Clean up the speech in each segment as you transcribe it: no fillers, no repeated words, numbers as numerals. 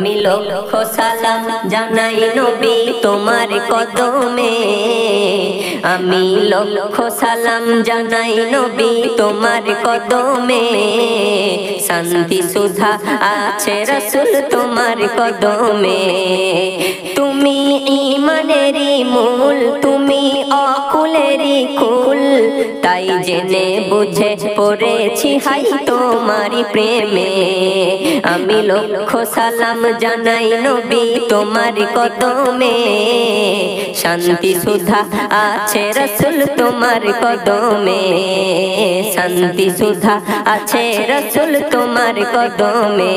আমি লক্ষ সালাম জানাই নবী তোমার কদমে, আমি লক্ষ সালাম জানাই নবী তোমার কদমে। শান্তি সুধা আছে রাসূল তোমার কদমে। তুমি ঈমানেরই মূল, তুমি অকুলেরই কুল, তাই জেনে বুঝে পড়েছি হাই তোমারই প্রেমে। আমি লক্ষ সালাম জানাই নবী তোমার কদমে, শান্তি সুধা আছে রাসূল তোমার কদমে। শান্তি সুধা আছে রাসূল তোমার কদমে।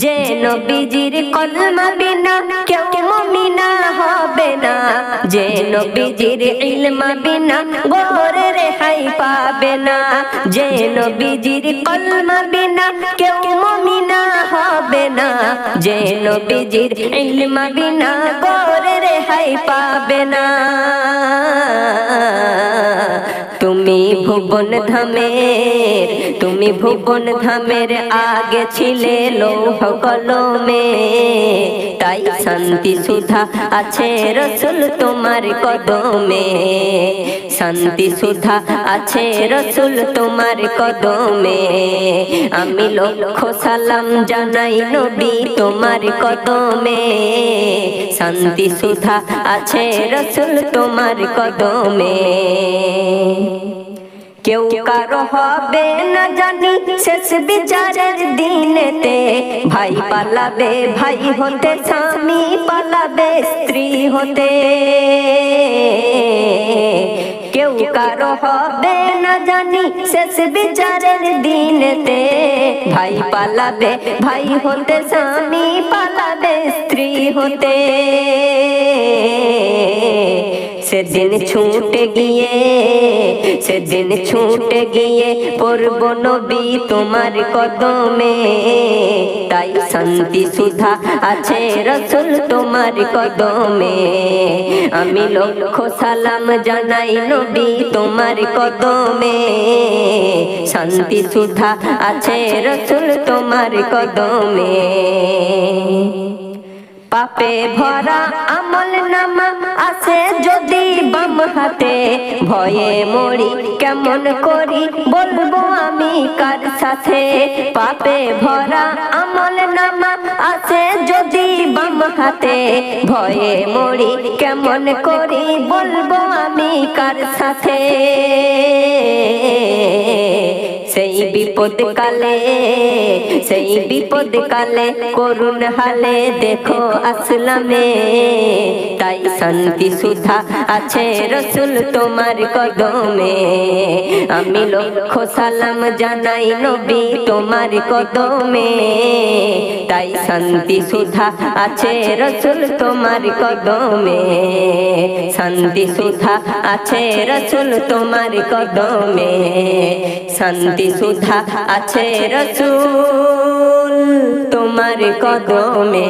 যে নবীজির কলমা বিনা কেউ মুমিনা হবে না, যে নবীজির ইলমা বিনা গোরে রেহাই পাবে না। যে নবীজির কলমা বিনা কেউ মুমিনা হবে না, যে নবীজির ইলমা বিনা গোরে রেহাই পাবে না। তুমি ভুবন ধামের, তুমি ভুবন ধামের আগে ছিলে লৌহ কলমে, তাই শান্তি সুধা আছে রাসূল তোমার কদমে। শান্তি সুধা আছে রাসূল তোমার কদমে। আমি লক্ষ সালাম জানাই নবী তোমার কদমে, শান্তি সুধা আছে রাসূল তোমার কদমে। কেউ কারো হবে না জানি শেষ বিচারের দিনেতে, ভাই পালাবে ভাই হতে, স্বামী পালাবে স্ত্রী হতে। কেউ কারো হবে না জানি শেষ বিচারের দিনেতে, ভাই পালাবে ভাই হতে, স্বামী পালাবে স্ত্রী হতে। সেদিন ছুটে গিয়ে, সেদিন ছুটে গিয়ে পড়ব নবী তোমার কদমে, তাই শান্তি সুধা আছে রাসূল তোমার কদমে। আমি লক্ষ সালাম জানাই নবী তোমার কদমে, শান্তি সুধা আছে রাসূল তোমার কদমে। পাপে ভরা আমল নামা আছে যদি বাম হাতে, ভয়ে মরি কেমন করি বলবো আমি কার সাথে। পাপে ভরা আমল নামা আছে যদি বাম হাতে, ভয়ে মরি কেমন করি বলবো আমি কার সাথে। সেই বিপদ কালে, সেই বিপদ কালে করুণ হালে দেখো আসলামে, তাই শান্তি সুধা আছে রাসূল তোমার কদমে। আমি লক্ষ সালাম জানাই নবী তোমার কদমে, তাই শান্তি সুধা আছে রাসূল তোমার কদমে। শান্তি সুধা আছে রাসূল তোমার কদমে, শান্তি সুধা আছে রাসূল তোমার কদমে।